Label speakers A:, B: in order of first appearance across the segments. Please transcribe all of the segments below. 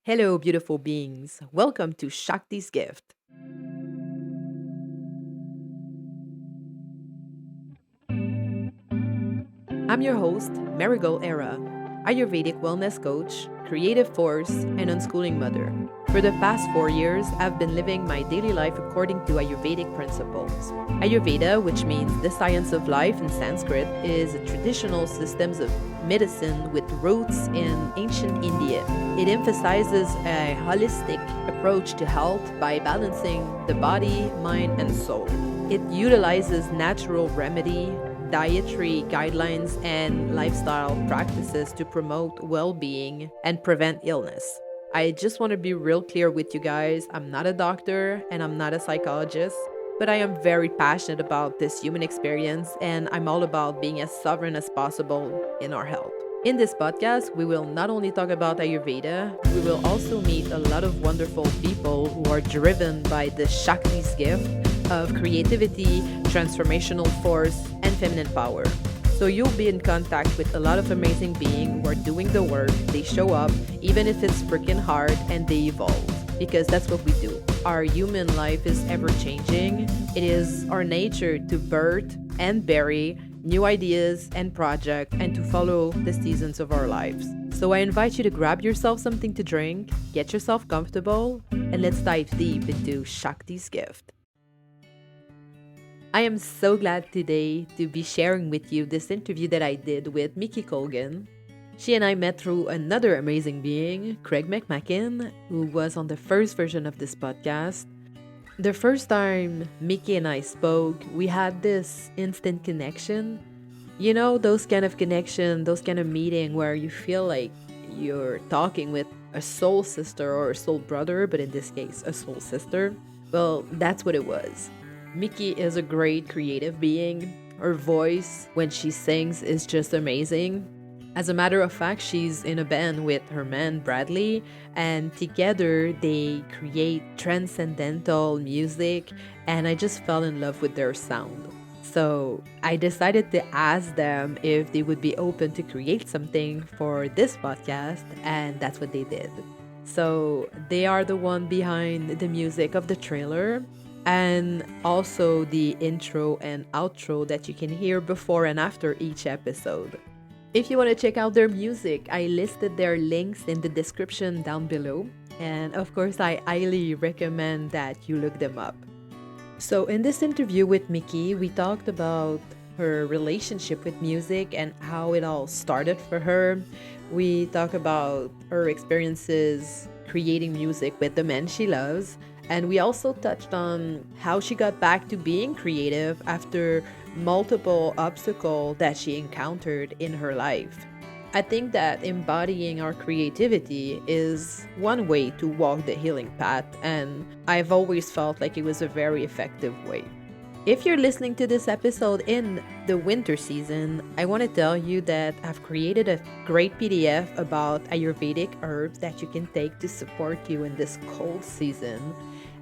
A: Hello, beautiful beings. Welcome to Shakti's Gift. I'm your host, Marigol Era, Ayurvedic wellness coach, creative force, and unschooling mother. For the past 4 years, I've been living my daily life according to Ayurvedic principles. Ayurveda, which means the science of life in Sanskrit, is a traditional system of medicine with roots in ancient India. It emphasizes a holistic approach to health by balancing the body, mind, and soul. It utilizes natural remedy, dietary guidelines, and lifestyle practices to promote well being and prevent illness. I just want to be real clear with you guys. I'm not a doctor and I'm not a psychologist, but I am very passionate about this human experience and I'm all about being as sovereign as possible in our health. In this podcast, we will not only talk about Ayurveda, we will also meet a lot of wonderful people who are driven by the Shakti's gift of creativity, transformational force, and feminine power. So you'll be in contact with a lot of amazing beings who are doing the work, they show up, even if it's freaking hard, and they evolve. Because that's what we do. Our human life is ever changing. It is our nature to birth and bury new ideas and projects and to follow the seasons of our lives. So I invite you to grab yourself something to drink, get yourself comfortable, and let's dive deep into Shakti's gift. I am so glad today to be sharing with you this interview that I did with Micki Colgan. She and I met through another amazing being, Craig McMacken, who was on the first version of this podcast. The first time Micki and I spoke, we had this instant connection. You know, those kind of connection, those kind of meeting where you feel like you're talking with a soul sister or a soul brother, but in this case, a soul sister. Well, that's what it was. Micki is a great creative being. Her voice, when she sings, is just amazing. As a matter of fact, she's in a band with her man Bradley, and together they create transcendental music, and I just fell in love with their sound. So I decided to ask them if they would be open to create something for this podcast, and that's what they did. So they are the one behind the music of the trailer and also the intro and outro that you can hear before and after each episode. If you want to check out their music, I listed their links in the description down below. And of course, I highly recommend that you look them up. So in this interview with Micki, we talked about her relationship with music and how it all started for her. We talk about her experiences creating music with the men she loves. And we also touched on how she got back to being creative after multiple obstacles that she encountered in her life. I think that embodying our creativity is one way to walk the healing path, and I've always felt like it was a very effective way. If you're listening to this episode in the winter season, I want to tell you that I've created a great PDF about Ayurvedic herbs that you can take to support you in this cold season.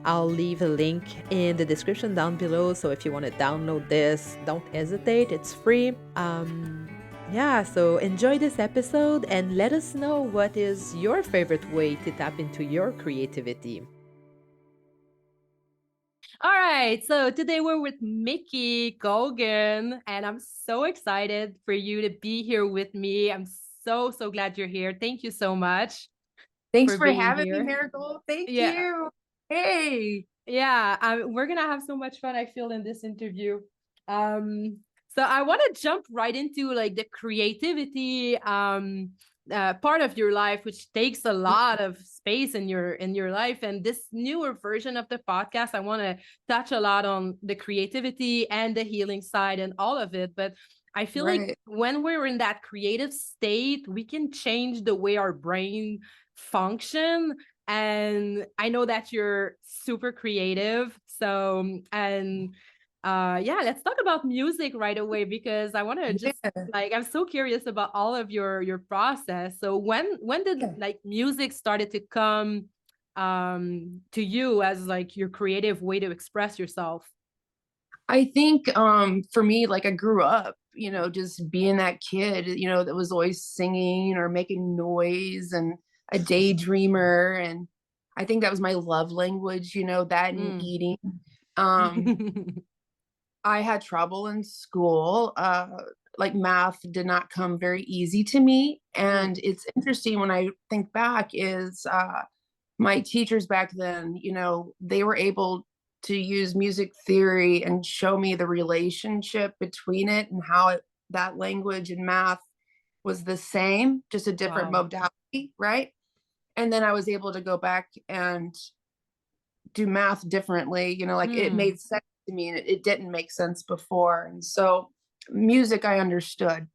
A: I'll leave a link in the description down below, so if you want to download this, don't hesitate, it's free. So enjoy this episode and let us know what is your favorite way to tap into your creativity. All right, so today we're with Micki Colgan, and I'm so excited for you to be here with me. I'm so glad you're here. Thank you so much.
B: Thanks
A: for
B: for
A: being
B: having me,
A: here.
B: Marigol. Thank
A: Yeah.
B: you. Hey.
A: Yeah, we're gonna have so much fun, I feel, in this interview. So I want to jump right into like the creativity part of your life, which takes a lot of space in your life. And this newer version of the podcast, I want to touch a lot on the creativity and the healing side and all of it. But I feel like when we're in that creative state, we can change the way our brain function. And I know that you're super creative. So, and let's talk about music right away because I want to just like, I'm so curious about all of your process. So when did like music started to come to you as like your creative way to express yourself?
B: I think for me, like I grew up, just being that kid, that was always singing or making noise. And a daydreamer, and I think that was my love language, that and
A: Mm.
B: eating. Um, I had trouble in school. Like math did not come very easy to me. And
A: Mm.
B: it's interesting when I think back is my teachers back then, they were able to use music theory and show me the relationship between it and how that language and math was the same, just a different
A: Wow.
B: modality, right? And then I was able to go back and do math differently, like it
A: Mm.
B: made sense to me and it didn't make sense before. And so music I understood.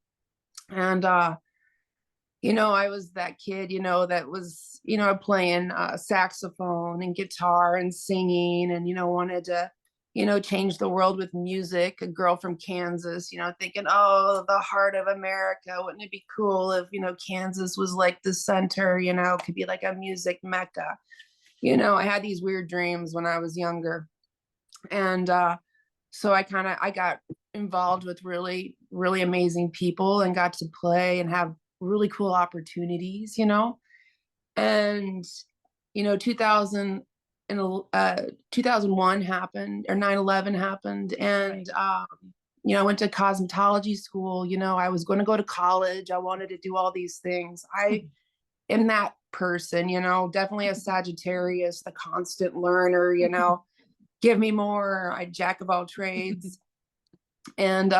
B: And I was that kid, that was, playing saxophone and guitar and singing and, wanted to, change the world with music. A girl from Kansas, thinking, oh, the heart of America. Wouldn't it be cool if, Kansas was like the center, could be like a music mecca. I had these weird dreams when I was younger. And so I got involved with really, really amazing people and got to play and have really cool opportunities, and 2000 and 2001 happened, or 9/11 happened, and I went to cosmetology school. I was going to go to college. I wanted to do all these things. I am that person, definitely a Sagittarius, the constant learner, give me more. I jack of all trades. And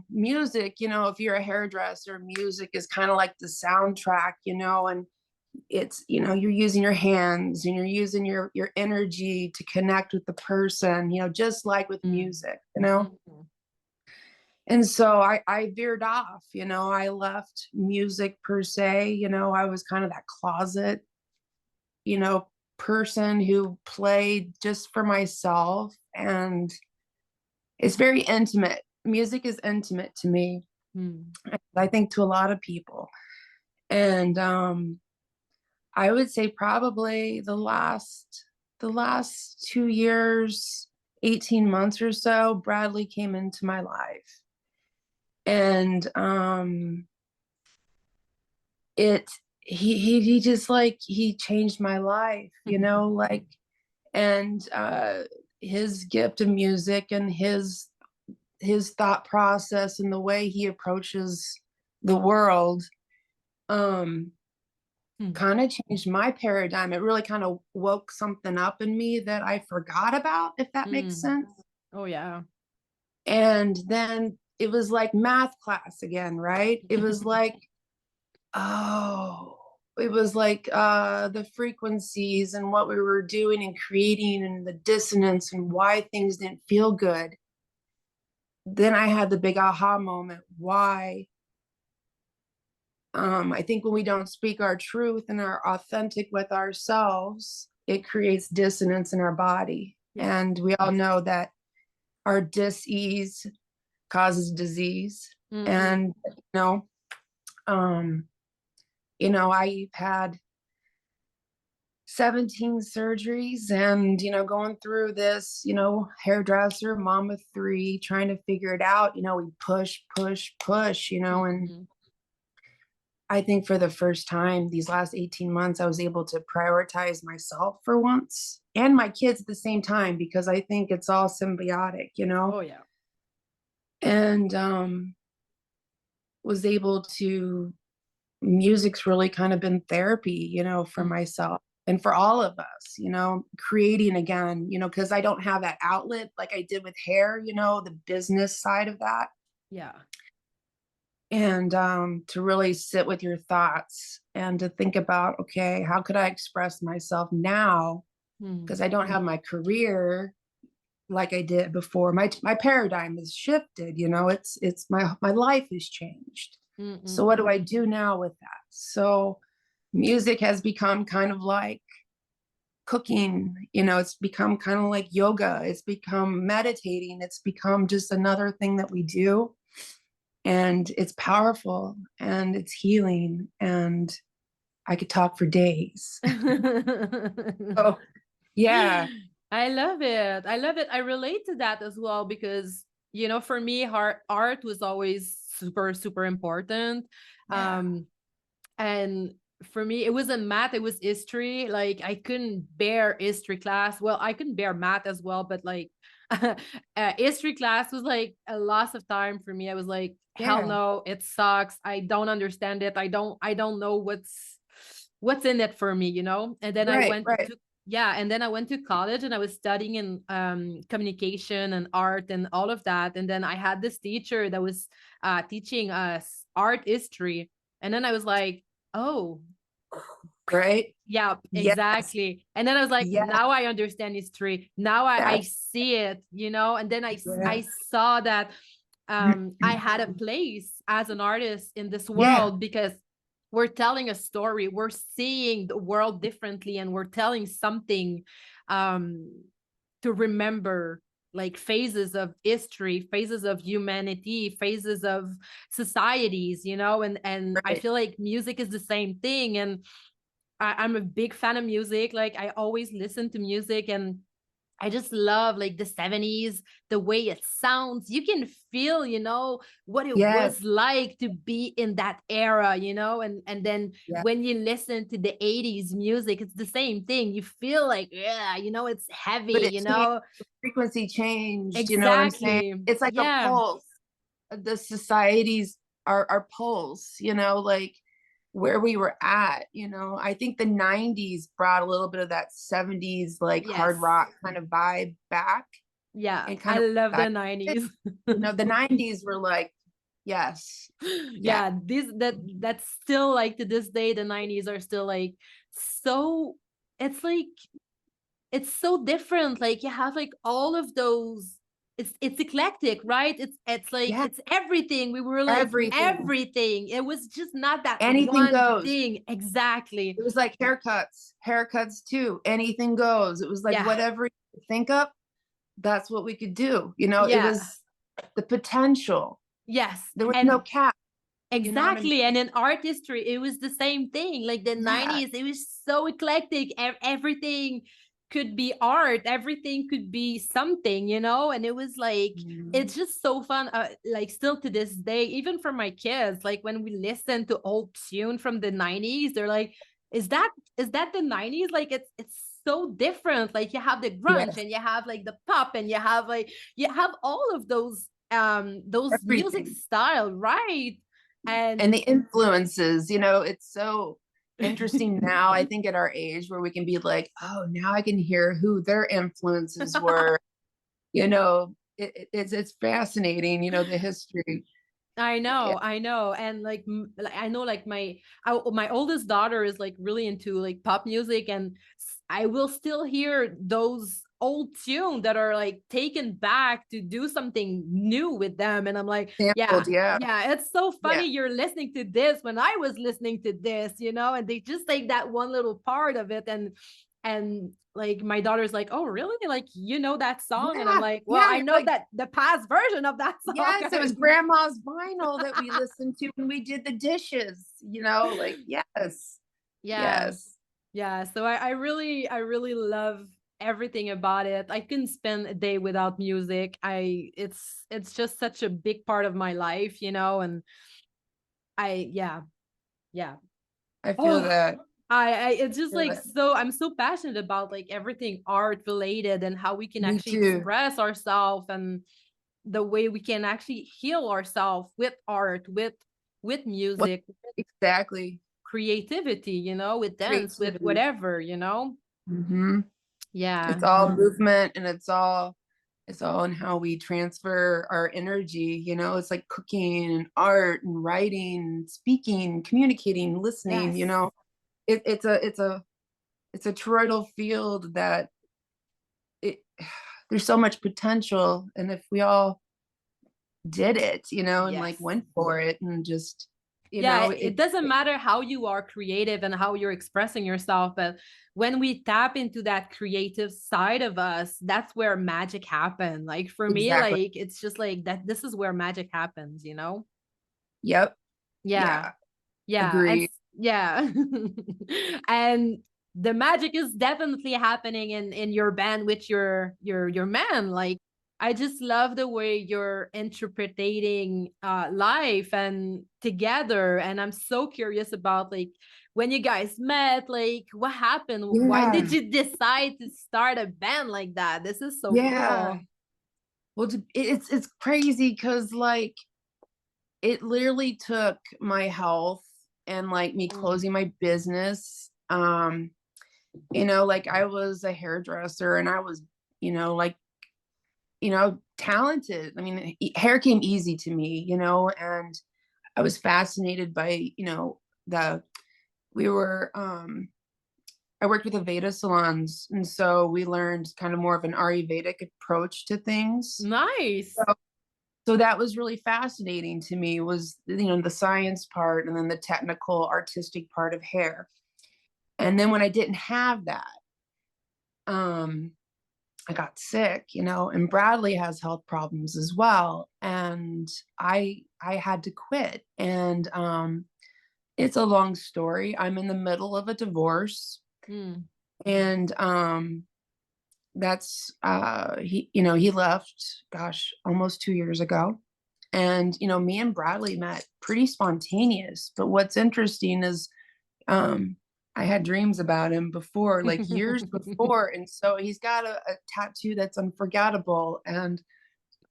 B: music, if you're a hairdresser, music is kind of like the soundtrack, and it's, you're using your hands and you're using your energy to connect with the person, just like with
A: Mm.
B: music,
A: Mm.
B: And so I veered off, I left music per se, I was kind of that closet, you know, person who played just for myself. And it's very intimate. Music is intimate to me.
A: Mm.
B: I think to a lot of people. And I would say probably the last 2 years, 18 months or so, Bradley came into my life. And it he just like he changed my life, like, and his gift of music and his thought process and the way he approaches the world um
A: Mm.
B: kind of changed my paradigm. It really kind of woke something up in me that I forgot about, if that makes
A: Mm.
B: sense.
A: Oh yeah.
B: And then it was like math class again, right? It was like, oh, it was like the frequencies and what we were doing and creating and the dissonance and why things didn't feel good. Then I had the big aha moment. Why? I think when we don't speak our truth and are authentic with ourselves, it creates dissonance in our body.
A: Yeah.
B: And we all know that our dis-ease causes disease.
A: Mm.
B: And um, I've had 17 surgeries and, going through this, hairdresser, mom of three, trying to figure it out. We push, push, push, and
A: Mm.
B: I think for the first time these last 18 months, I was able to prioritize myself for once and my kids at the same time, because I think it's all symbiotic,
A: Oh yeah.
B: and was able to, music's really kind of been therapy, for
A: Mm.
B: myself and for all of us, creating again, because I don't have that outlet like I did with hair, the business side of that.
A: Yeah.
B: And to really sit with your thoughts and to think about, okay, how could I express myself now?
A: Mm.
B: Because I don't have my career like I did before. My paradigm has shifted. It's my life has changed. So what do I do now with that? So music has become kind of like cooking. It's become kind of like yoga. It's become meditating. It's become just another thing that we do, and it's powerful and it's healing, and I could talk for days. Oh, yeah.
A: I love it. I love it. I relate to that as well because, for me, art was always super, super important.
B: Yeah.
A: And For me, it wasn't math, it was history. Like I couldn't bear history class. Well, I couldn't bear math as well, but like history class was like a loss of time for me. I was like, hell
B: Yeah.
A: no, it sucks. I don't understand it. I don't know what's in it for me, you know? And then I
B: Right,
A: went
B: right.
A: to yeah, and then I went to college and I was studying in communication and art and all of that. And then I had this teacher that was teaching us art history. And then I was like, oh,
B: Right.
A: yeah,
B: Yes.
A: exactly. And then I was like,
B: Yeah.
A: now I understand history. Now I
B: That's
A: see it, you know? And then
B: yeah.
A: I saw that I had a place as an artist in this
B: Yeah.
A: world because we're telling a story. We're seeing the world differently and we're telling something um, to remember, like phases of history, phases of humanity, phases of societies, you know? And I
B: Right.
A: feel like music is the same thing. And I'm a big fan of music. Like I always listen to music and I just love like the 70s, the way it sounds. You can feel, you know, what it
B: Yes.
A: was like to be in that era, you know, and then
B: Yeah.
A: when you listen to the 80s music, it's the same thing. You feel like, yeah, you know, it's heavy,
B: But it
A: you
B: changed,
A: know.
B: the frequency changed, you know what I'm saying?
A: Exactly.
B: It's like a
A: Yeah.
B: pulse. The societies are pulse, you know, like where we were at, you know. I think the 90s brought a little bit of that 70s like hard
A: Yes.
B: rock kind of vibe back
A: Yeah.
B: and kind
A: I
B: of
A: love the
B: it.
A: 90s.
B: You know, the 90s were like, yes, yeah,
A: Yeah, that's still like to this day, the 90s are still like so it's like it's so different. Like you have like all of those, it's eclectic, right? It's like
B: yeah,
A: it's everything. We were like
B: everything.
A: everything. It was just not that
B: Anything
A: one
B: goes.
A: thing. Exactly.
B: It was like haircuts too. Anything goes. It was like
A: Yeah.
B: whatever you think up, that's what we could do. You know, it
A: Yeah.
B: was the potential.
A: Yes.
B: There was no
A: And
B: cap. You know what I mean?
A: exactly. And in art history, it was the same thing. Like the
B: Yeah.
A: 90s, it was so eclectic. Everything could be art, everything could be something, you know? And it was like,
B: Mhm.
A: it's just so fun. Like, still to this day, even for my kids, like when we listen to old tune from the 90s, they're like, is that the 90s? Like, it's so different. Like, you have the grunge
B: Yes.
A: and you have like the pop and you have all of those music
B: Everything.
A: style, right?
B: And
A: And
B: the influences, you know, it's so interesting now, I think at our age where we can be like, oh, now I can hear who their influences were. You know, it's fascinating, you know, the history. Yeah.
A: I know, and like, like I know, like my oldest daughter is like really into like pop music, and I will still hear those old tunes that are like taken back to do something new with them, and I'm like, yeah,
B: Sampled, yeah.
A: yeah, it's so
B: Yeah.
A: funny you're listening to this when I was listening to this, you know, and they just take that one little part of it and like my daughter's like, oh really, like you know that song, and I'm
B: Yeah.
A: like, well,
B: Yeah.
A: I
B: You're
A: know
B: like,
A: that the past version of that
B: yes, it was
A: song.
B: grandma's vinyl that we listened to when we did the dishes, you know, like, yes,
A: Yeah.
B: yes.
A: Yeah. So I really love everything about it. I couldn't spend a day without music. It's just such a big part of my life, you know, and yeah, yeah.
B: I feel
A: Oh,
B: that.
A: I it's just
B: Feel
A: like
B: that.
A: so I'm so passionate about like everything art related and how we can
B: Me
A: actually
B: too.
A: express ourselves and the way we can actually heal ourselves with art, with
B: What
A: music,
B: exactly?
A: creativity, you know, with dance, with
B: Creativity.
A: whatever, you know.
B: Hmm.
A: Yeah.
B: It's all movement and it's all in how we transfer our energy, you know, it's like cooking and art and writing, speaking, communicating, listening, you
A: Yes.
B: know. It's a toroidal field that it there's so much potential. And if we all did it, you know, and like
A: Yes.
B: went for it and just, you
A: Yeah,
B: know,
A: it doesn't matter how you are creative and how you're expressing yourself, but when we tap into that creative side of us, that's where magic happens. Like for me,
B: exactly.
A: like it's just like that this is where magic happens, you know?
B: Yep.
A: Yeah.
B: Yeah.
A: Yeah. And
B: Agreed.
A: yeah. And the magic is definitely happening in your band with your man. Like I just love the way you're interpreting life and together. And I'm so curious about like when you guys met, like what happened? Why did
B: Yeah.
A: you decide to start a band like that? This is so
B: Yeah.
A: cool.
B: Well, it's crazy because like it literally took my health and like me
A: Mm.
B: closing my business. Like I was a hairdresser and I was, like, talented. I mean, hair came easy to me, and I was fascinated by, the we were I worked with Aveda salons, and so we learned kind of more of an Ayurvedic approach to things.
A: Nice.
B: So that was really fascinating to me, was, the science part and then the technical artistic part of hair. And then when I didn't have that, um I got sick, and Bradley has health problems as well, and I had to quit. And it's a long story. I'm in the middle of a divorce,
A: Mm.
B: and that's he left, gosh, almost 2 years ago. And me and Bradley met pretty spontaneous. But what's interesting is um I had dreams about him before, like years before. And so he's got a tattoo that's unforgettable. And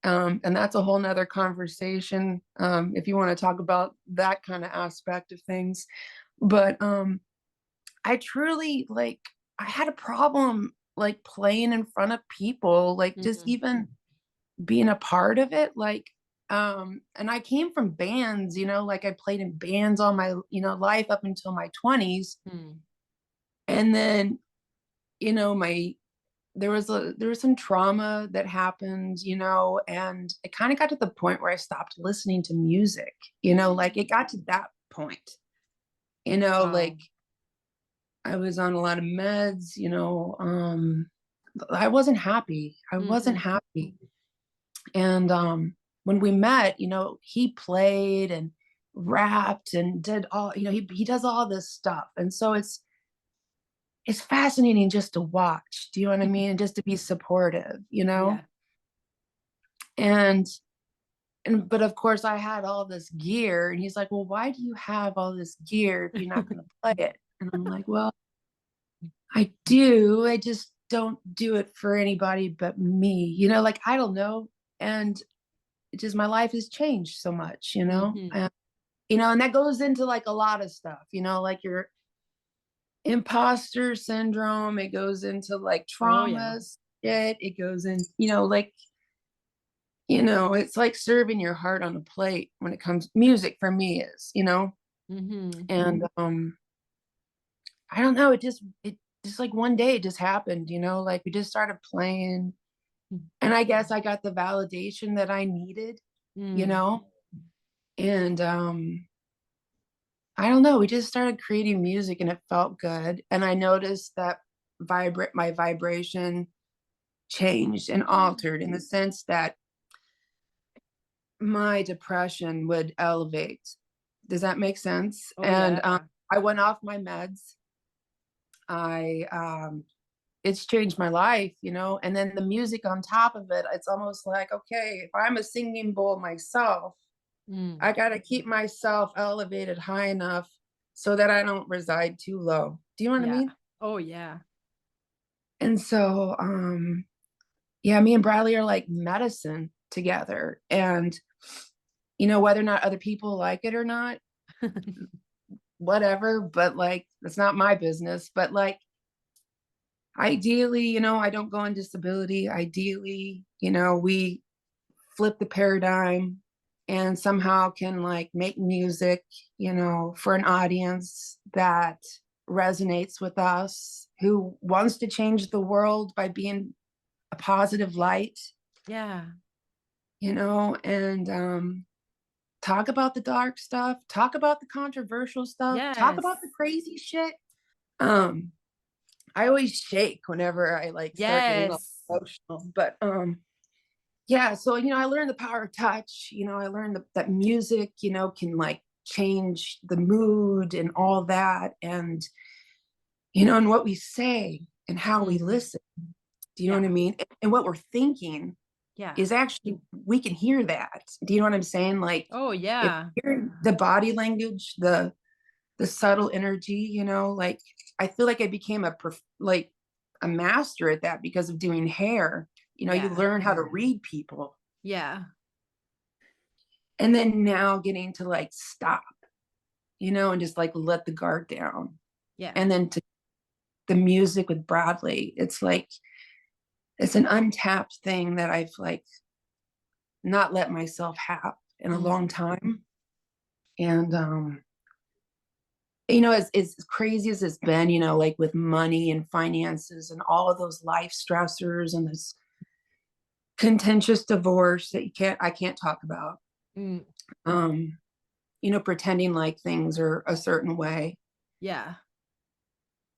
B: that's a whole nother conversation, if you want to talk about that kind of aspect of things. But I truly, like, I had a problem like playing in front of people, like just
A: Mm.
B: even being a part of it. Like, and I came from bands, like I played in bands all my, life up until my 20s.
A: Mm.
B: And then, my there was some trauma that happened, and it kind of got to the point where I stopped listening to music, like it got to that point,
A: Wow.
B: like I was on a lot of meds, I wasn't happy. I wasn't
A: Mm-hmm.
B: happy. And when we met, he played and rapped and did all, he does all this stuff. And so it's fascinating just to watch. Do you know what I mean? And just to be supportive,
A: Yeah.
B: And but of course I had all this gear, and he's like, "Well, why do you have all this gear if you're not going to play it?" And I'm like, "Well, I do. I just don't do it for anybody but me. Like I don't know." And it just, my life has changed so much,
A: Mm-hmm.
B: and that goes into like a lot of stuff, like your imposter syndrome. It goes into like
A: Oh yeah.
B: traumas. It goes in, like, it's like serving your heart on a plate when it comes music for me is,
A: Mm-hmm.
B: and I don't know, it just like one day it just happened, like we just started playing, and I guess I got the validation that I needed, you
A: Mm.
B: know, and I don't know, we just started creating music and it felt good, and I noticed that vibrate my vibration changed and altered in the sense that my depression would elevate. Does that make sense?
A: Oh
B: And
A: yeah.
B: I went off my meds. I It's changed my life, and then the music on top of it, it's almost like, okay, if I'm a singing bowl myself,
A: Mm.
B: I got to keep myself elevated high enough so that I don't reside too low. Do you know what I
A: Yeah.
B: mean?
A: Oh yeah.
B: And so yeah, me and Bradley are like medicine together. And whether or not other people like it or not, whatever, but like it's not my business. But like ideally, I don't go on disability. Ideally, we flip the paradigm and somehow can like make music, for an audience that resonates with us, who wants to change the world by being a positive light,
A: Yeah.
B: and talk about the dark stuff, talk about the controversial stuff, talk
A: Yes.
B: about the crazy shit. Um, I always shake whenever I like start getting
A: Yes.
B: emotional, but yeah, so I learned the power of touch. I learned that music, can like change the mood and all that, and what we say and how we
A: Mm.
B: listen. Do you know what
A: Yeah.
B: I mean? And what we're thinking.
A: Yeah.
B: is actually, we can hear that. Do you know what I'm saying? Like,
A: Oh,
B: if
A: yeah.
B: you're hearing the body language, the subtle energy, like, I feel like I became like a master at that because of doing hair. You
A: Yeah.
B: learn how to read people.
A: Yeah.
B: And then now getting to like stop, and just like let the guard down.
A: Yeah.
B: And then to the music with Bradley, it's like, it's an untapped thing that I've like not let myself have in a long
A: Mm.
B: time. And as crazy as it's been, like with money and finances and all of those life stressors and this contentious divorce that I can't talk about.
A: Mm.
B: Um, pretending like things are a certain way.
A: Yeah.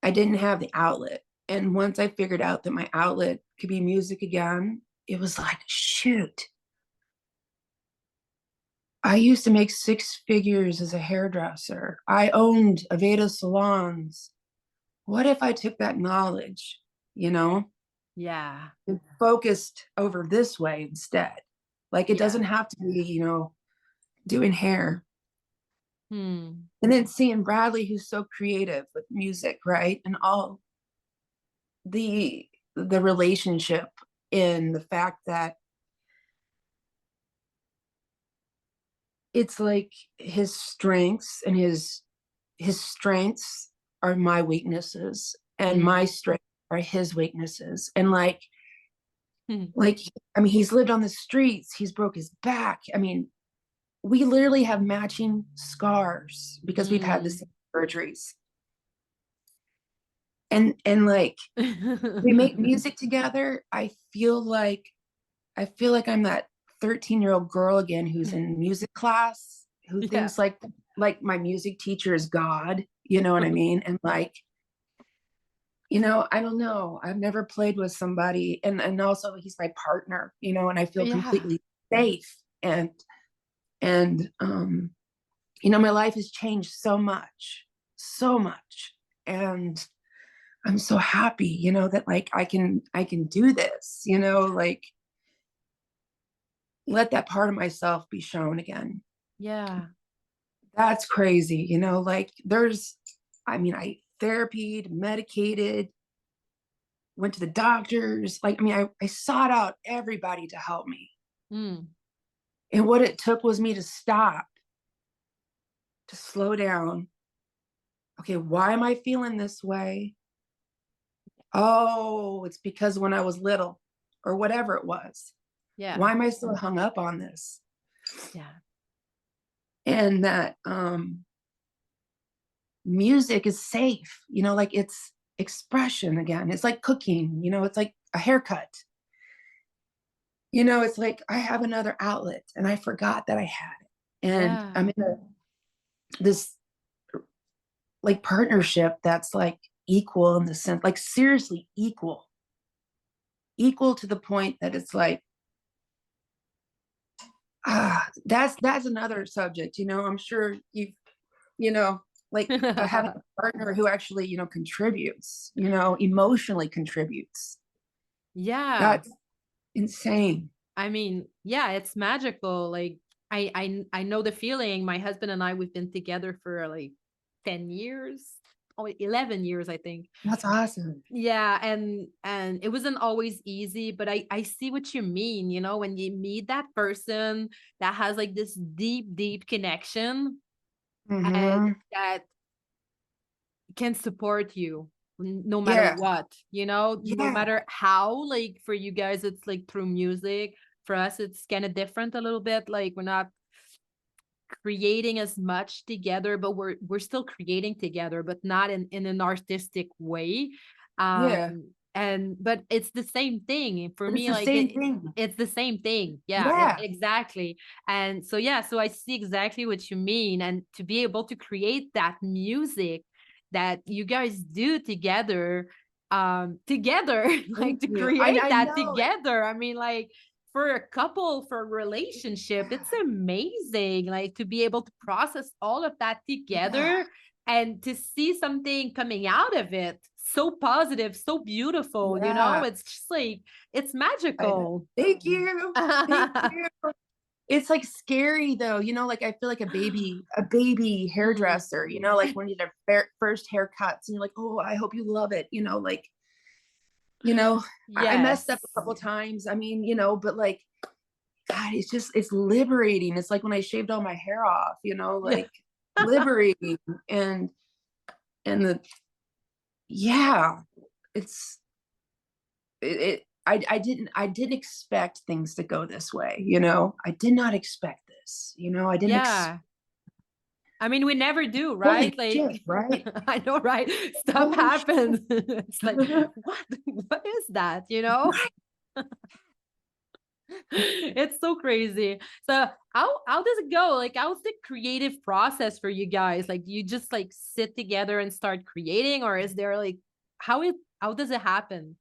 B: I didn't have the outlet. And once I figured out that my outlet could be music again, it was like, shoot. I used to make 6 figures as a hairdresser. I owned Aveda salons. What if I took that knowledge, you know,
A: Yeah.
B: and focused over this way instead? Like, it
A: Yeah.
B: doesn't have to be, doing hair.
A: Hmm.
B: And then seeing Bradley, who's so creative with music, right? And all the relationship in the fact that it's like his strengths are my weaknesses, and
A: Mm.
B: my strengths are his weaknesses. And like
A: Hmm.
B: like I mean, he's lived on the streets, he's broke his back. I mean, we literally have matching scars because we've had the
A: Mm.
B: same surgeries. And like, we make music together. I feel like I'm that 13-year-old girl again who's in music class, who
A: Yeah.
B: thinks like my music teacher is God, you know what I mean? And like, I don't know. I've never played with somebody, and also he's my partner, and I feel
A: Yeah.
B: completely safe. And my life has changed so much, so much. And I'm so happy, that like I can do this, like let that part of myself be shown again.
A: Yeah.
B: That's crazy, like I therapied, medicated, went to the doctors. Like, I sought out everybody to help me.
A: Mm.
B: And what it took was me to stop, to slow down. Okay, why am I feeling this way? Oh, it's because when I was little, or whatever it was.
A: Yeah.
B: Why am I so hung up on this?
A: Yeah.
B: And that music is safe, like it's expression again. It's like cooking, it's like a haircut. It's like I have another outlet and I forgot that I had it. And
A: Yeah.
B: I'm in this like partnership that's like equal in the sense, like seriously equal to the point that it's like, that's another subject. I'm sure you know like having a partner who actually contributes, emotionally contributes.
A: Yeah.
B: That's insane.
A: I mean, yeah, it's magical. Like I know the feeling. My husband and I, we've been together for like 10 years. Oh, 11 years, I think.
B: That's awesome.
A: Yeah, and it wasn't always easy, but I see what you mean, when you meet that person that has like this deep connection and
B: Mm-hmm.
A: that can support you no matter
B: Yeah.
A: what, no
B: Yeah.
A: matter how. Like for you guys it's like through music. For us it's kind of different a little bit. Like we're not creating as much together, but we're still creating together, but not in an artistic way.
B: Yeah.
A: And but it's the same thing for
B: But it's
A: me.
B: the
A: Like
B: same thing.
A: it's the same thing. Yeah,
B: Yeah.
A: exactly. And so yeah, so I see exactly what you mean. And to be able to create that music that you guys do together, like
B: Thank
A: to
B: you.
A: create
B: I
A: that
B: know it.
A: together. I mean, like for a couple, for a relationship,
B: Yeah.
A: it's amazing. Like to be able to process all of that
B: Yeah.
A: together and to see something coming out of it so positive, so beautiful, you know?
B: Yeah,
A: It's just like, it's
B: I know.
A: magical.
B: Thank you. Thank you. It's like scary though, you know, like I feel like a baby
A: Mm.
B: hairdresser, you know, like when you get their first haircuts and you're like, oh, I hope you love it, you know, like, you know, I messed up a
A: Yes.
B: couple times. I mean, you know, but like, God, it's liberating. It's like when I shaved all my hair off, you know,
A: Yeah.
B: like liberating and and the yeah, it's I didn't expect things to go this way, you know. I did not expect this, you know. I didn't
A: Yeah. I mean, we never do,
B: holy
A: right? Like,
B: shit, right?
A: I know, right? Stuff
B: Holy
A: happens. It's like, what? What is that? You know?
B: right.
A: It's so crazy. So how does it go? Like, how's the creative process for you guys? Like, do you just like sit together and start creating, or is there like how does it happen?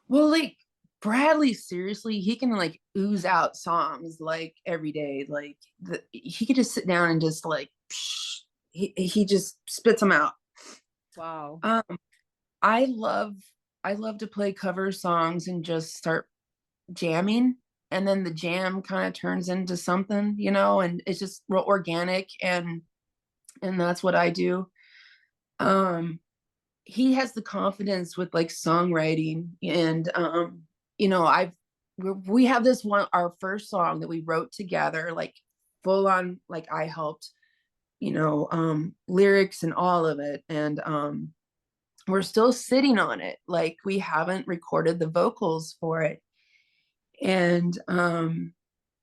B: Well, like Bradley, seriously, he can like ooze out songs like every day. Like he could just sit down and just like he just spits them out.
A: Wow.
B: Um, I love I love to play cover songs and just start jamming, and then the jam kind of turns into something, you know, and it's just real organic, and that's what I do. Um, he has the confidence with like songwriting, and you know, we have this one, our first song that we wrote together, like full on, like I helped, you know, lyrics and all of it, and we're still sitting on it, like we haven't recorded the vocals for it. And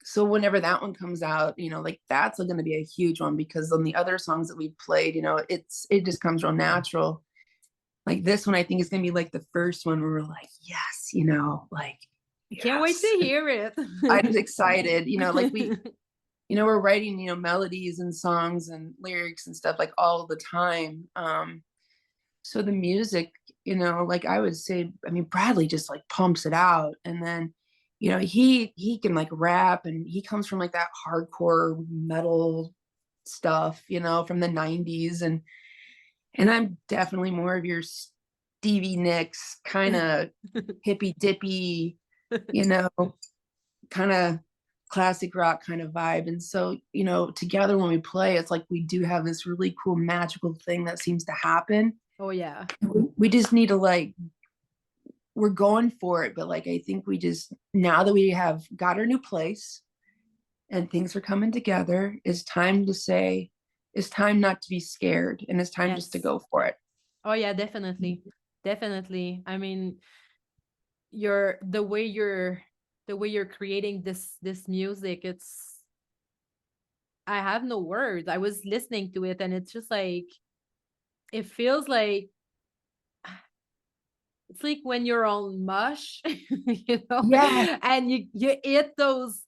B: so whenever that one comes out, you know, like that's going to be a huge one, because on the other songs that we played, you know, it just comes real natural. Like this one, I think is going to be like the first one where we're like, yes, you know, like,
A: Can't wait to
B: yes.
A: hear it.
B: I'm excited, you know, like you know, we're writing, you know, melodies and songs and lyrics and stuff like all the time. So the music, you know, like I would say, I mean, Bradley just like pumps it out. And then, you know, he can like rap, and he comes from like that hardcore metal stuff, you know, from the 90s. And I'm definitely more of your Stevie Nicks kind of hippy dippy, you know, kind of classic rock kind of vibe. And so, you know, together when we play, it's like we do have this really cool magical thing that seems to happen.
A: Oh yeah.
B: We just need to like, we're going for it, but like I think we just, now that we have got our new place and things are coming together, it's time to say it's time not to be scared, and it's time just to
A: Yes.
B: go for it.
A: Oh yeah, definitely. Definitely. I mean, you're the way you're creating this music, it's I have no words. I was listening to it and it's just like it feels like it's like when you're on mush, you know,
B: Yeah.
A: and you eat those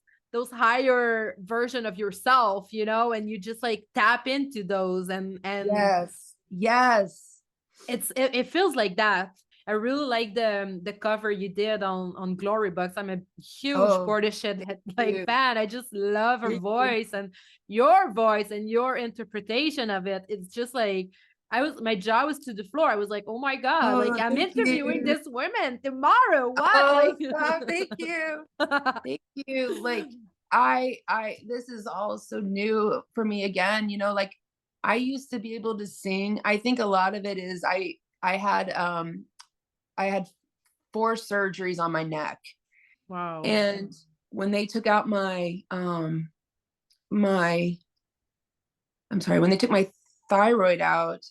A: higher version of yourself, you know, and you just like tap into those and
B: Yes. Yes.
A: it feels like that. I really like the cover you did on Glory Box. I'm a huge
B: Oh,
A: Portishead
B: thank
A: like
B: you.
A: fan. I just love her
B: Thank you.
A: voice and your interpretation of it. It's just like my jaw was to the floor. I was like, oh my God, like
B: Oh,
A: I'm
B: thank
A: interviewing
B: you.
A: this woman tomorrow. What?
B: Oh,
A: Like
B: stop. Thank you. Thank you. Like this is all so new for me again, you know, like I used to be able to sing. I think a lot of it is I had 4 surgeries on my neck.
A: wow.
B: And when they took out my I'm sorry, when they took my thyroid out,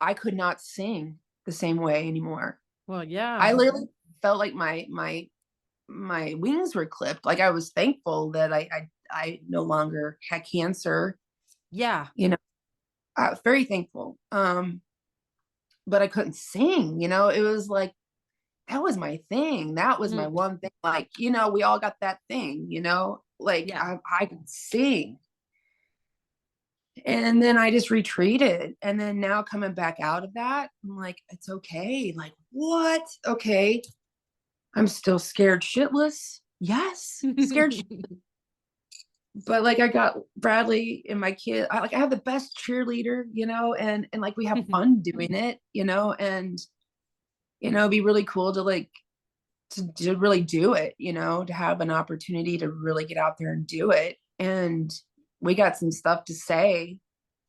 B: I could not sing the same way anymore.
A: Well, yeah.
B: I literally felt like my wings were clipped. Like I was thankful that I no longer had cancer,
A: Yeah.
B: you know. I was very thankful. But I couldn't sing, you know. It was like that was my thing. That was my
A: Mm,
B: one thing. Like, you know, we all got that thing, you know. Like
A: yeah.
B: I could sing. And then I just retreated. And then now coming back out of that, I'm like, it's okay. Like, what? Okay. I'm still scared shitless. Yes, scared. But like I got Bradley and my kid. I have the best cheerleader, you know, and like we have fun doing it, you know, and you know, it'd be really cool to like to really do it, you know, to have an opportunity to really get out there and do it. And we got some stuff to say.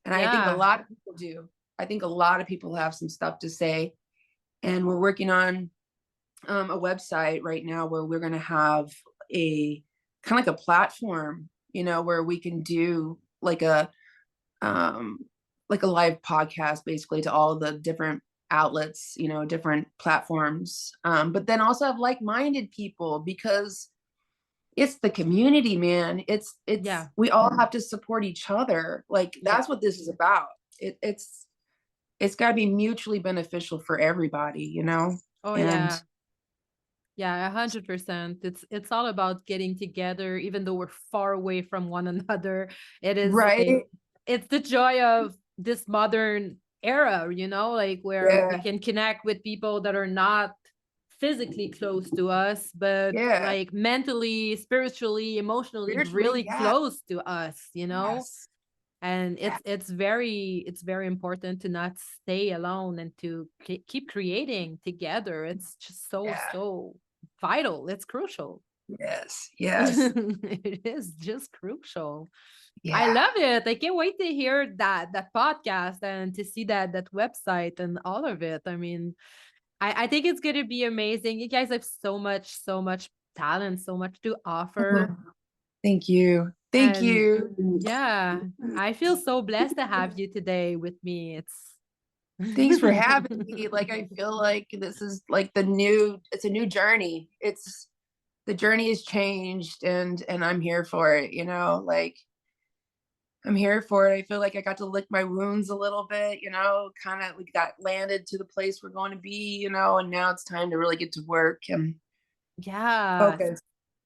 B: And I think a
A: Yeah.
B: lot of people do. I think a lot of people have some stuff to say. And we're working on a website right now where we're going to have a kind of like a platform, you know, where we can do um like a live podcast basically to all the different outlets, you know, different platforms, but then also have like-minded people, because it's the community, man. It's
A: Yeah.
B: we all have to support each other. Like
A: Yeah.
B: that's what this is about. It's got to be mutually beneficial for everybody, you know.
A: Oh
B: And
A: yeah. Yeah, 100%. It's all about getting together, even though we're far away from one another. It is like
B: right.
A: it's the joy of this modern era, you know, like where we
B: Yeah.
A: can connect with people that are not physically close to us, but
B: Yeah.
A: like mentally, spiritually, emotionally,
B: Spiritually,
A: really
B: yeah.
A: close to us, you know?
B: Yes.
A: And
B: Yeah.
A: it's very important to not stay alone and to keep creating together. It's just
B: Yeah.
A: so vital. It's crucial.
B: Yes. Yes.
A: It is just crucial. I
B: Yeah.
A: love it. I can't wait to hear that podcast and to see that website and all of it. I mean, I think it's gonna be amazing. You guys have so much talent, so much to offer.
B: Oh, thank you. Thank
A: And
B: you.
A: yeah, I feel so blessed to have you today with me. It's
B: Thanks for having me. Like, I feel like this is like it's a new journey. It's the journey has changed, and I'm here for it, you know, like I'm here for it. I feel like I got to lick my wounds a little bit, you know, kind of we got landed to the place we're going to be, you know, and now it's time to really get to work and
A: yeah,
B: focus.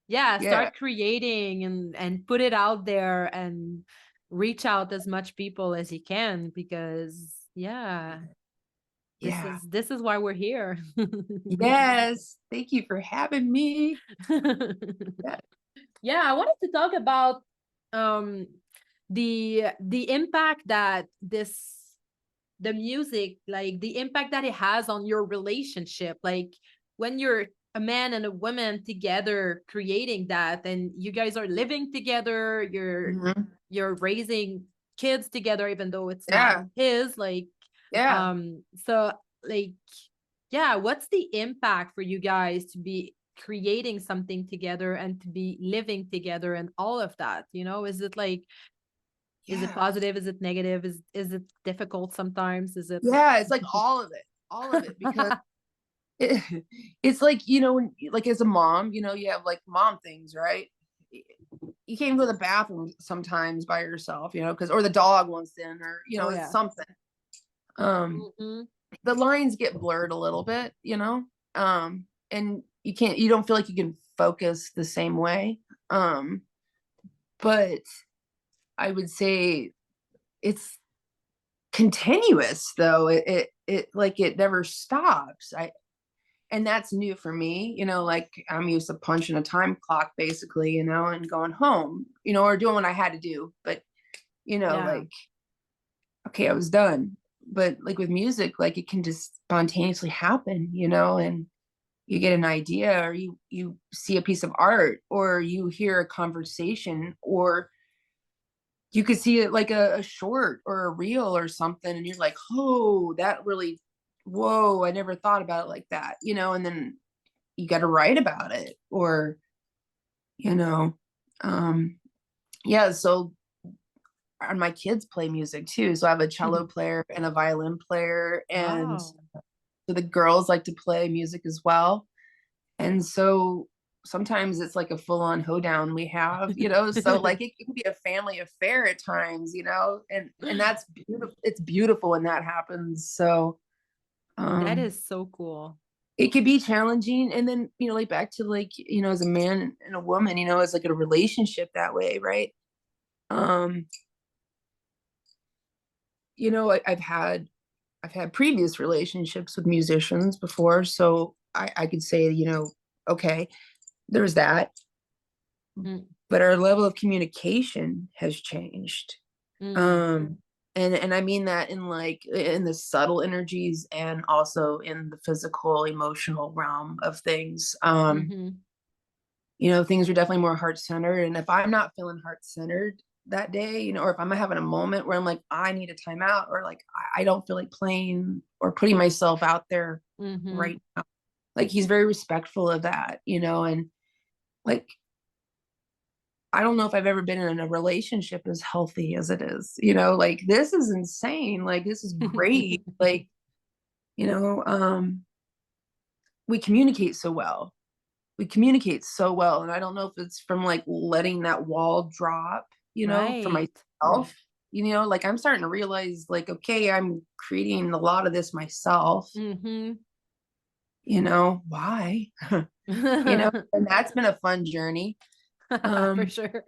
A: yeah,
B: Yeah.
A: start creating and put it out there and reach out as much people as you can because yeah,
B: Yeah.
A: this is why we're here.
B: Yes. Thank you for having me. Yeah.
A: Yeah, I wanted to talk about um the impact that the music, like the impact that it has on your relationship, like when you're a man and a woman together creating that and you guys are living together,
B: Mhm.
A: you're raising kids together even though it's not
B: Yeah.
A: his, like
B: Yeah.
A: so like yeah, what's the impact for you guys to be creating something together and to be living together and all of that, you know? Is it like is it
B: Yeah.
A: positive? Is it negative? Is it difficult sometimes? Is it
B: Yeah. It's like all of it, because it, it's like, you know, like as a mom, you know, you have like mom things, right? You can't go to the bathroom sometimes by yourself, you know, because or the dog wants in, or you
A: oh
B: know, it's
A: yeah.
B: something. Um,
A: Hmm.
B: the lines get blurred a little bit, you know, and you don't feel like you can focus the same way. Um, but I would say it's continuous though. It like it never stops. I And that's new for me, you know, like I'm used to punching a time clock basically, you know, and going home, you know, or doing what I had to do. But, you know,
A: Yeah.
B: like, okay, I was done. But like with music, like it can just spontaneously happen, you know, and you get an idea, or you see a piece of art, or you hear a conversation, or you could see it like a short or a reel or something, and you're like, oh, that really, whoa, I never thought about it like that, you know, and then you got to write about it, or you know, um yeah. So and my kids play music too, so I have a cello player and a violin player, and
A: Wow.
B: so the girls like to play music as well. And so sometimes it's like a full-on hoedown we have, you know, so like it can be a family affair at times, you know, and that's beautiful. It's beautiful when that happens. So
A: That
B: um
A: is so cool.
B: it could be challenging, and then you know, like back to like, you know, as a man and a woman, you know, as like a relationship that way, right? um you know, I've had previous relationships with musicians before, so I could say, you know, okay, there's that,
A: Mm,
B: but our level of communication has changed.
A: mm.
B: um And I mean that in like in the subtle energies and also in the physical, emotional realm of things.
A: Mm-hmm.
B: Things are definitely more heart centered. And if I'm not feeling heart centered that day, or if I'm having a moment where I'm like, I need a timeout, or like I don't feel like playing or putting myself out there
A: Mm-hmm.
B: right now. Like he's very respectful of that, and like I don't know if I've ever been in a relationship as healthy as it is, like this is insane. Like this is great. Like, you know, um, we communicate so well. We communicate so well. And I don't know if it's from like letting that wall drop, for
A: Right.
B: myself, like I'm starting to realize like, okay, I'm creating a lot of this myself,
A: Mm-hmm.
B: why? And that's been a fun journey.
A: For
B: Um,
A: sure.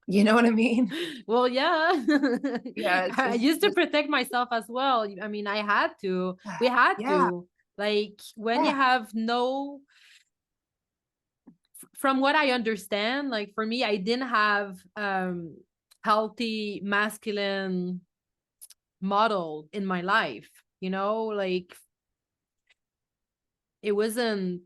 B: you know what I mean?
A: Well, yeah.
B: Yeah,
A: I
B: it's
A: used to
B: just,
A: protect myself as well. I mean, I had to. We had
B: yeah,
A: to. Like when you
B: yeah,
A: have no, from what I understand, like for me, I didn't have healthy masculine model in my life, like it wasn't,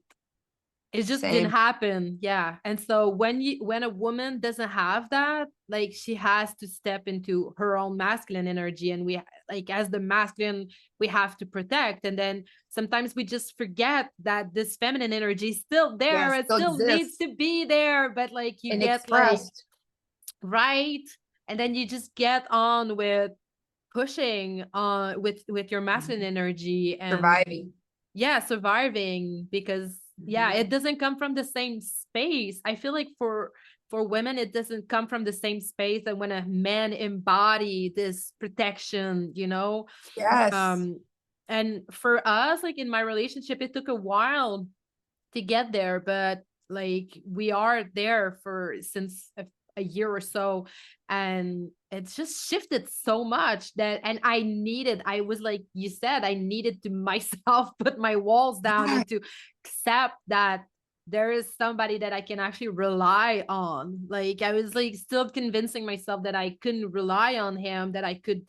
A: it just didn't
B: same.
A: happen. Yeah. And so when a woman doesn't have that, like she has to step into her own masculine energy, and we, like as the masculine, we have to protect. And then sometimes we just forget that this feminine energy is still
B: Yeah,
A: there, it
B: still
A: still needs
B: exists
A: to be there, but like you
B: and
A: get like,
B: expressed.
A: right, and then you just get on with pushing with your masculine energy, and
B: Surviving.
A: yeah, surviving, because yeah,
B: Mhm.
A: it doesn't come from the same space. I feel like for women it doesn't come from the same space that when a man embody this protection,
B: Yes.
A: um and for us, like in my relationship, it took a while to get there, but like we are there for since a year or so, and it's just shifted so much that, and I was like you said, I needed to myself put my walls down
B: Yeah.
A: and to accept that there is somebody that I can actually rely on. Like I was like still convincing myself that I couldn't rely on him, that I could,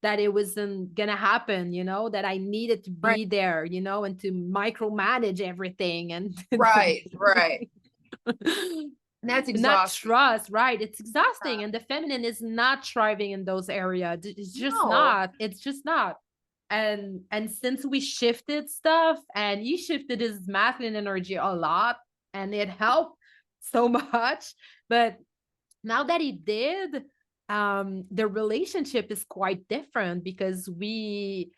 A: that it wasn't gonna happen, that I needed to
B: Right.
A: be there, and to micromanage everything and
B: Right. Right. And that's
A: not
B: exhausting.
A: trust, right? It's exhausting.
B: Uh,
A: And the feminine is not thriving in those areas. It's just
B: no.
A: not. It's just not. And since we shifted stuff, and he shifted his masculine energy a lot, and it helped so much. But now that he did, the relationship is quite different, because we,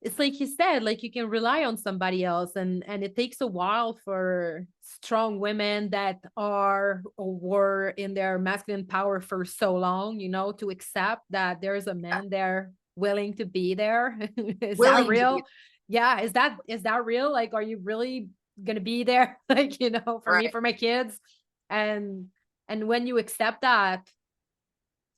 A: it's like you said, like you can rely on somebody else, and it takes a while for strong women that are or were in their masculine power for so long, to accept that there's a man there willing to be there. Is that
B: Willing to be
A: real? Yeah, is that real? Like, are you really gonna be there? Like, for me,
B: right.
A: for my kids. And and when you accept that,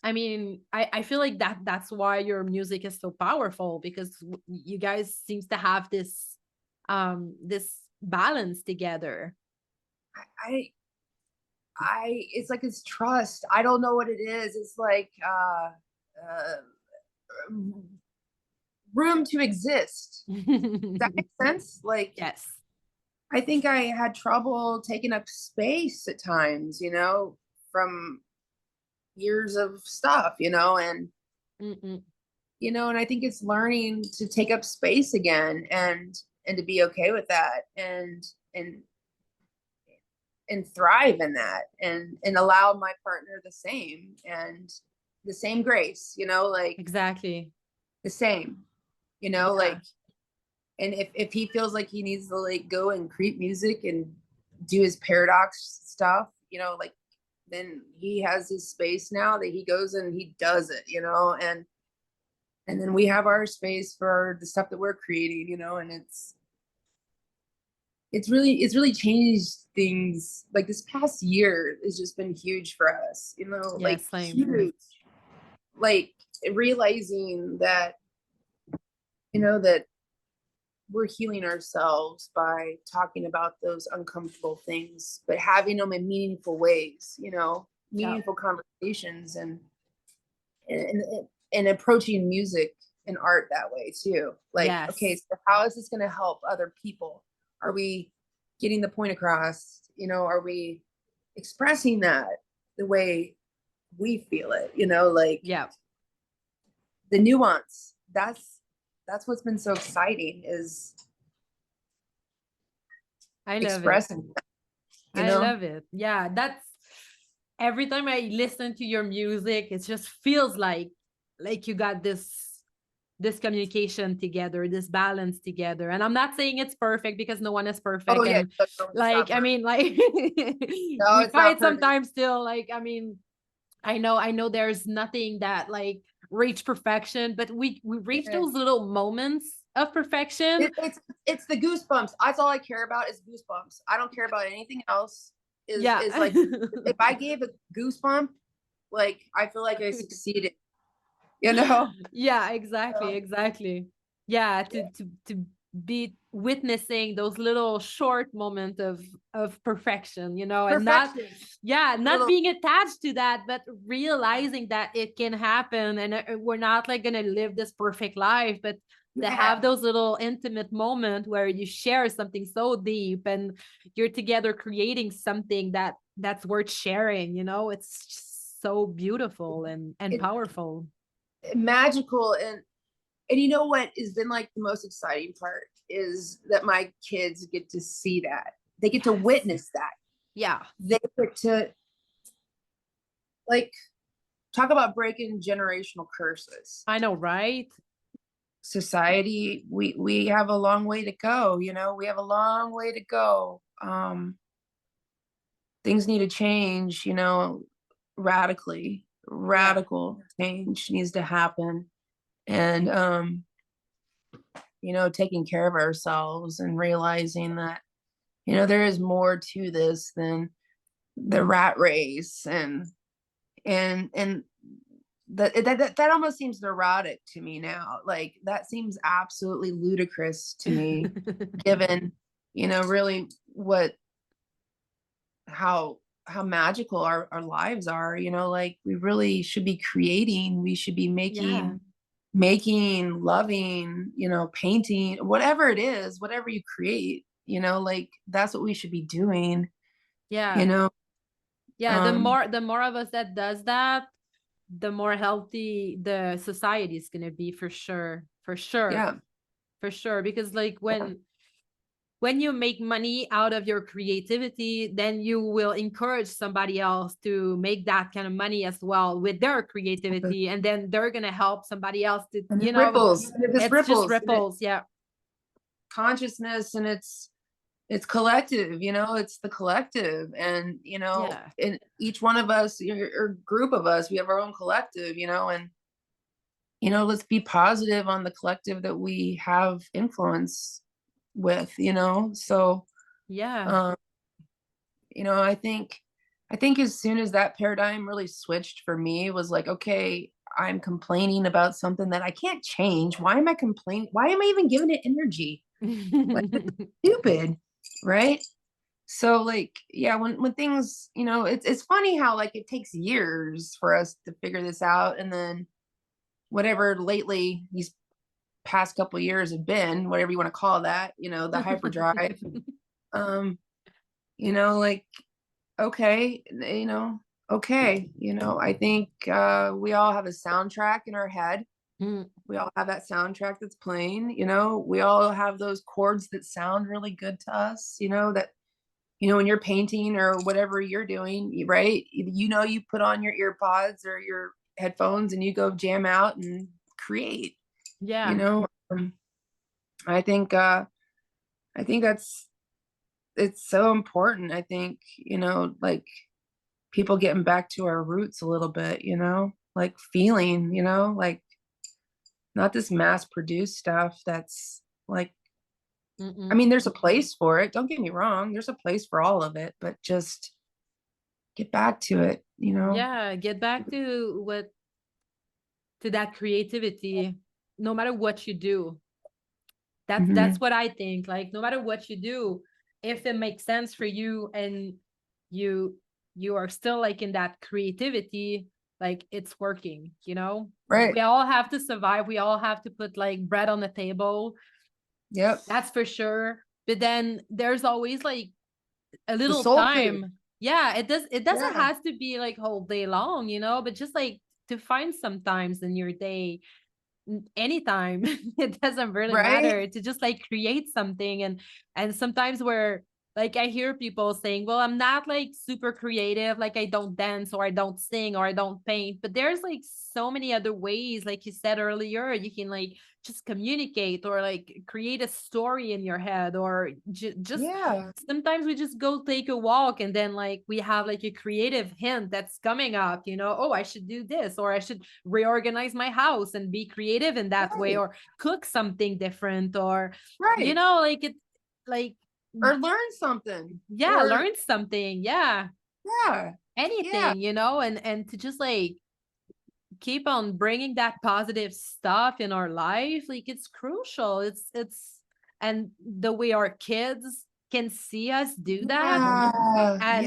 A: I mean, I feel like that's why your music is so powerful, because you guys seems to have this balance together.
B: I it's like it's trust. I don't know what it is. It's like uh room to exist. Does that make sense? Like
A: Yes.
B: I think I had trouble taking up space at times, from years of stuff,
A: Mm-mm.
B: and I think it's learning to take up space again and to be okay with that and and thrive in that and allow my partner the same and the same grace, like
A: Exactly.
B: the same,
A: Yeah.
B: like and if he feels like he needs to like go and create music and do his paradox stuff, like then he has his space now that he goes and he does it, and then we have our space for the stuff that we're creating, and it's really changed things. Like this past year has just been huge for us, like
A: Yes, same.
B: huge. Like realizing that that we're healing ourselves by talking about those uncomfortable things, but having them in meaningful ways,
A: Yeah.
B: meaningful conversations and and approaching music and art that way too. Like, okay,
A: Yes.
B: so how is this going to help other people? Are we getting the point across? Are we expressing that the way we feel it? Like
A: Yeah.
B: the nuance. That's what's been so exciting is
A: I love it.
B: expressing. You
A: I
B: know.
A: love it. Yeah, that's every time I listen to your music, it just feels like you got this communication together, this balance together. And I'm not saying it's perfect because no one is
B: Oh
A: perfect.
B: yeah,
A: And
B: no, it's not
A: like, I
B: perfect.
A: mean, like
B: No,
A: we
B: it's not
A: fight
B: perfect.
A: sometimes still. Like, I mean, I know there's nothing that like reach perfection, but we reach
B: Yeah.
A: those little moments of perfection.
B: It's the goosebumps. That's all I care about is goosebumps. I don't care about anything else.
A: Yeah.
B: Is like if I gave a goosebump, like I feel like I succeeded. You know.
A: Yeah, exactly,
B: So,
A: exactly. Yeah, to be witnessing those little short moments of perfection, and not,
B: perfection.
A: yeah,
B: A
A: not
B: little.
A: being attached to that, but realizing that it can happen, and we're not like gonna live this perfect life, but to have
B: Yeah.
A: those little intimate moments where you share something so deep and you're together creating something that's worth sharing. It's just so beautiful and
B: It,
A: powerful.
B: magical. And you know what has been like the most exciting part is that my kids get to see that. They get to
A: Yes.
B: witness that.
A: Yeah,
B: They get to like talk about breaking generational curses.
A: I know, right?
B: Society, we have a long way to go. We have a long way to go. Things need to change. Radically.
A: Yeah.
B: Radical change needs to happen. And taking care of ourselves and realizing that there is more to this than the rat race. And that almost seems neurotic to me now. Like that seems absolutely ludicrous to me, given really what how magical our lives are. Like we really should be creating. We should be
A: Yeah.
B: making, loving, painting, whatever it is, whatever you create. Like that's what we should be doing. you
A: Yeah.
B: know
A: Yeah. The
B: um
A: more the more of us that does that, the more healthy the society is gonna be, for sure. For sure.
B: yeah.
A: For sure. Because like when you make money out of your creativity, then you will encourage somebody else to make that kind of money as well with their creativity. And then they're gonna help somebody else to,
B: And it ripples, and it just
A: it's just
B: ripples, and it
A: ripples. Yeah.
B: consciousness, and it's collective. It's the collective. And
A: Yeah.
B: in each one of us, or group of us, we have our own collective. And let's be positive on the collective that we have influence with. So
A: Yeah.
B: um I think as soon as that paradigm really switched for me, it was like, okay, I'm complaining about something that I can't change. Why am I complaining? Why am I even giving it energy? Like, it's stupid, right? So like, yeah, when things, it's funny how like it takes years for us to figure this out. And then whatever lately these past couple years have been, whatever you want to call that, the hyperdrive. um like, okay, okay, I think we all have a soundtrack in our head.
A: Mm.
B: We all have that soundtrack that's playing. We all have those chords that sound really good to us. That when you're painting or whatever you're doing, right? You put on your ear pods or your headphones and you go jam out and create. you
A: Yeah.
B: know um, I think that's it's so important. I think like people getting back to our roots a little bit, like feeling, like not this mass produced stuff that's like, I
A: Mm-mm.
B: mean, there's a place for it. Don't get me wrong. There's a place for all of it, but just get back to it.
A: Yeah. Get back to that creativity, no matter what you do. That's
B: Hmm.
A: what I think. Like no matter what you do, if it makes sense for you and you you are still like in that creativity, like it's working, you know?
B: Right.
A: We all have to survive. We all have to put like bread on the table.
B: Yep.
A: That's for sure. But then there's always like a
B: The
A: little
B: soul food.
A: time. Yeah, it doesn't
B: Yeah.
A: have to be like whole day long, you know, but just like to find some times in your day, anytime, it doesn't really
B: Right.
A: matter, to just like create something. And sometimes where like I hear people saying, well, I'm not like super creative, like I don't dance or I don't sing or I don't paint, but there's like so many other ways, like you said earlier, you can like just communicate or like create a story in your head, or just
B: Yeah.
A: sometimes we just go take a walk and then like we have like a creative hint that's coming up, you know, oh, I should do this, or I should reorganize my house and be creative in that way,
B: Right.
A: or cook something different, or you
B: Right.
A: know, like it, like
B: Or learn something.
A: yeah,
B: Or
A: learn something, yeah,
B: yeah. Yeah.
A: anything, you know, and to just like keep on bringing that positive stuff in our life, like it's crucial. It's and the way our kids can see us do that,
B: Yeah.
A: and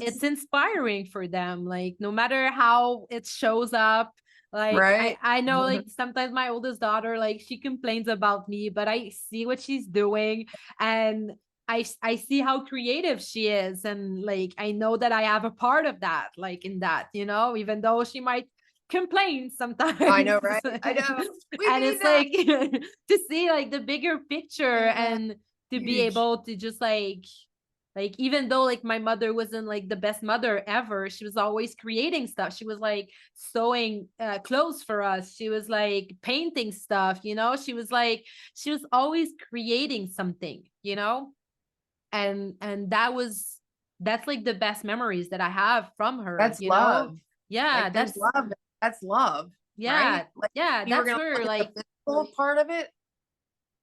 A: it's
B: Yes.
A: inspiring for them, like no matter how it shows up. Like
B: Right.
A: I know like sometimes my oldest daughter, like she complains about me, but I see what she's doing, and I see how creative she is, and like I know that I have a part of that, like in that, you know, even though she might complain
B: I
A: sometimes.
B: know, right? I know. We
A: And
B: need
A: it's
B: that.
A: like to see like the bigger picture,
B: Yeah.
A: and to be
B: Huge.
A: able to just like even though like my mother wasn't like the best mother ever, she was always creating stuff. She was like sewing clothes for us, she was like painting stuff, you know, she was always creating something, you know. And that's like the best memories that I have from her,
B: That's
A: you know.
B: love.
A: Yeah,
B: Like there's love. That's love, right?
A: yeah,
B: Like
A: yeah,
B: you were
A: that's
B: gonna
A: where
B: look at
A: like
B: the physical part of it.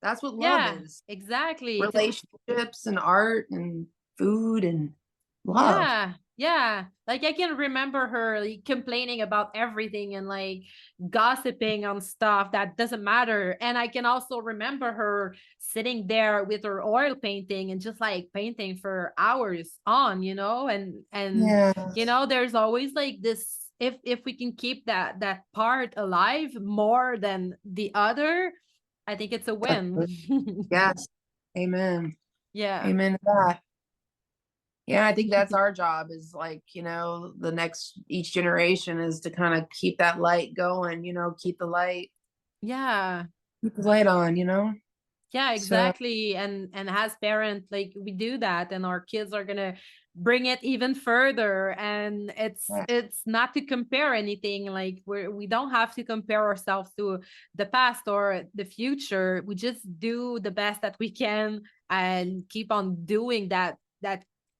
B: That's what love
A: yeah,
B: is.
A: exactly.
B: Relationships and art and food and love.
A: Yeah, yeah. Like I can remember her like complaining about everything and like gossiping on stuff that doesn't matter. And I can also remember her sitting there with her oil painting and just like painting for hours on, you know, and you
B: Yes.
A: know, there's always like this, if we can keep that part alive more than the other, I think it's a win.
B: Yes. Amen.
A: Yeah.
B: Amen to that. Yeah, I think that's our job is like, the next each generation is to kind of keep that light going,
A: Yeah.
B: keep the light on.
A: Yeah,
B: So
A: exactly. And as parents, like we do that, and our kids are gonna bring it even further. And
B: yeah,
A: it's not to compare anything. Like we don't have to compare ourselves to the past or the future. We just do the best that we can and keep on doing that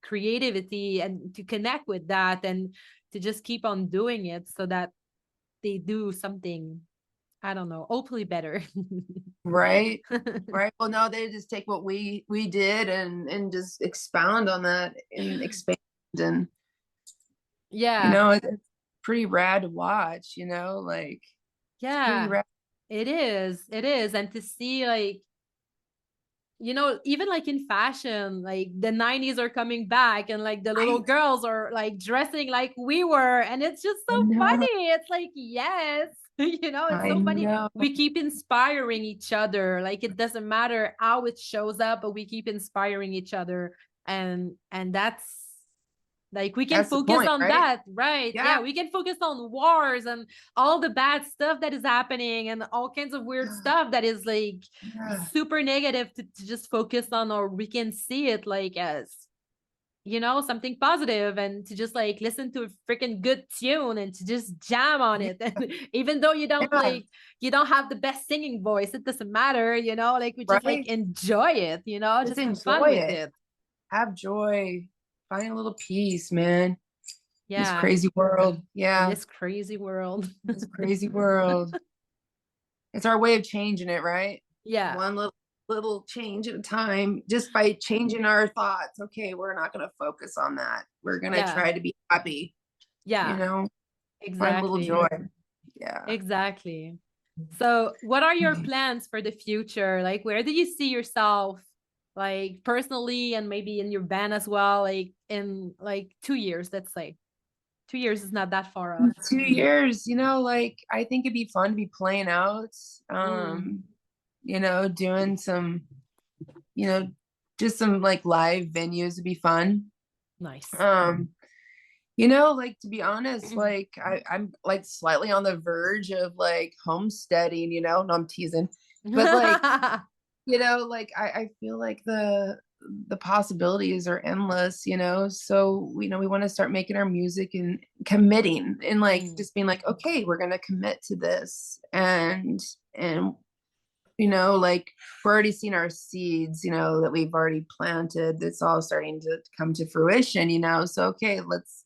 A: creativity, and to connect with that, and to just keep on doing it so that they do something, I don't know, hopefully better.
B: right. Right. Well, no, they just take what we did and just expound on that and expand, and
A: Yeah.
B: it's pretty rad to watch, like it's pretty
A: Yeah,
B: rad.
A: it is. It is. And to see like, you know, even like in fashion, like the 90s are coming back, and like the little
B: Right.
A: girls are like dressing like we were. And it's just
B: I
A: so
B: know.
A: funny. It's like, yes, you know, it's
B: I
A: so funny.
B: know.
A: We keep inspiring each other. Like it doesn't matter how it shows up, but we keep inspiring each other. And that's like we can
B: That's the
A: focus
B: point,
A: on
B: right?
A: that, right?
B: Yeah.
A: Yeah, we can focus on wars and all the bad stuff that is happening and all kinds of weird stuff that is like
B: Yeah.
A: super negative, to just focus on, or we can see it like as, you know, something positive, and to just like listen to a freaking good tune and to just jam on
B: Yeah.
A: it. And even though
B: Yeah.
A: you don't have the best singing voice, it doesn't matter, you know, like we just like
B: Right.
A: enjoy it, you know,
B: Just
A: just have fun
B: enjoy
A: with
B: it.
A: it.
B: Have joy. Find a little peace, man. This
A: Yeah,
B: crazy world.
A: in
B: Yeah.
A: this crazy world.
B: This crazy world. It's our way of changing it, right?
A: Yeah,
B: One little change at a time, just by changing our thoughts. Okay, we're not going to focus on that. We're going to
A: yeah,
B: try to be happy, you
A: yeah,
B: know, find a little
A: exactly.
B: joy. Yeah.
A: Exactly. So, what are your plans for the future? Like, where do you see yourself, like personally, and maybe in your band as well, like in like 2 years, let's say?
C: 2 years is not that far off.
B: 2 years, like I think it'd be fun to be playing out,
C: Mm,
B: doing some, you know, just some like live venues would be fun.
C: nice.
B: Like to be honest, like I'm like slightly on the verge of like homesteading, no, I'm teasing. But like, like I feel like the possibilities are endless, so we want to start making our music and committing and like just being like, okay, we're gonna commit to this, and like we're already seeing our seeds, that we've already planted. It's all starting to come to fruition, so okay, let's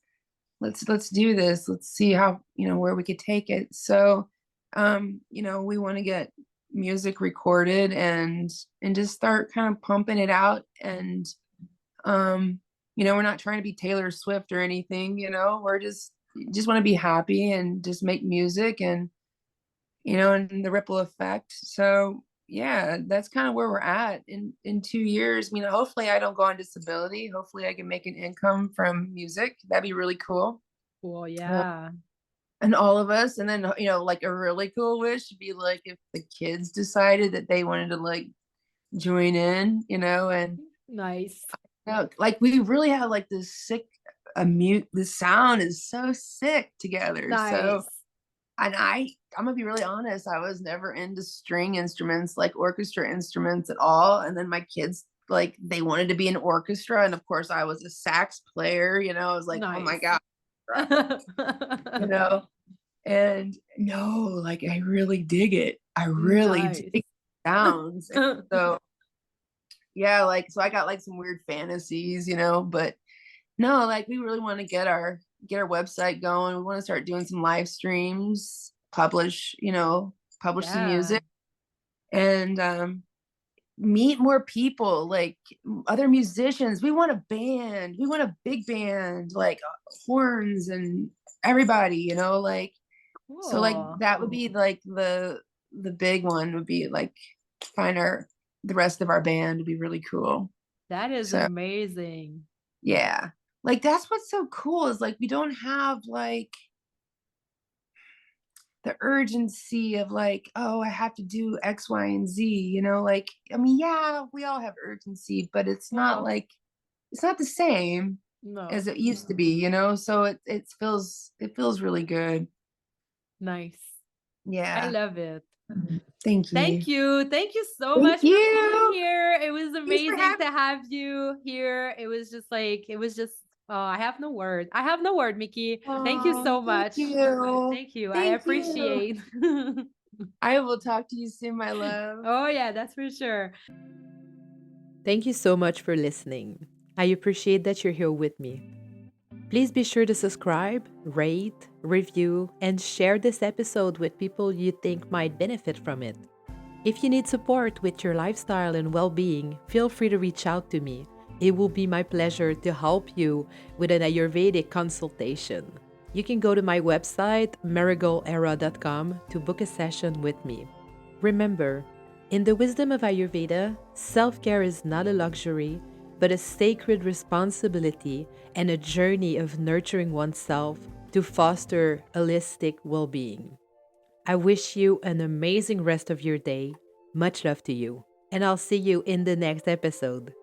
B: do this. Let's see how, where we could take it. So we want to get music recorded and just start kind of pumping it out. And we're not trying to be Taylor Swift or anything, we're just want to be happy and just make music, and and the ripple effect. So yeah, that's kind of where we're at in 2 years. Hopefully I don't go on disability. Hopefully I can make an income from music. That'd be really cool.
C: Well, yeah.
B: And all of us. And then, like a really cool wish would be like if the kids decided that they wanted to like join in, and
C: Nice.
B: like we really have like this sick the sound is so sick together.
C: Nice.
B: So, and I'm gonna be really honest, I was never into string instruments, like orchestra instruments at all. And then my kids, like, they wanted to be an orchestra, and of course I was a sax player, I was like,
C: Nice.
B: oh my God. And no, like I really dig it. I really dig sounds. So yeah, like, so I got like some weird fantasies, but no, like we really want to get our website going. We want to start doing some live streams, publish some music, and meet more people, like other musicians. We want a band. We want a big band, like horns and everybody, like cool. So like that would be like the big one would be like find the rest of our band would be really cool.
C: That is amazing.
B: Yeah. Like that's what's so cool is like we don't have like the urgency of like, oh, I have to do X, Y, and Z, like, I mean, yeah, we all have urgency, but it's not like, it's not the same as it used to be, so it feels really good.
C: Nice.
B: Yeah.
C: I love it.
B: Thank you.
C: Thank you so much for being here. It was amazing to have you here. It was just I have no word. Micki. Thank you so much. Thank you. I appreciate.
B: I will talk to you soon, my love.
C: Oh yeah, that's for sure.
A: Thank you so much for listening. I appreciate that you're here with me. Please be sure to subscribe, rate, review, and share this episode with people you think might benefit from it. If you need support with your lifestyle and well-being, feel free to reach out to me. It will be my pleasure to help you with an Ayurvedic consultation. You can go to my website, marigolera.com, to book a session with me. Remember, in the wisdom of Ayurveda, self-care is not a luxury, but a sacred responsibility and a journey of nurturing oneself to foster holistic well-being. I wish you an amazing rest of your day. Much love to you, and I'll see you in the next episode.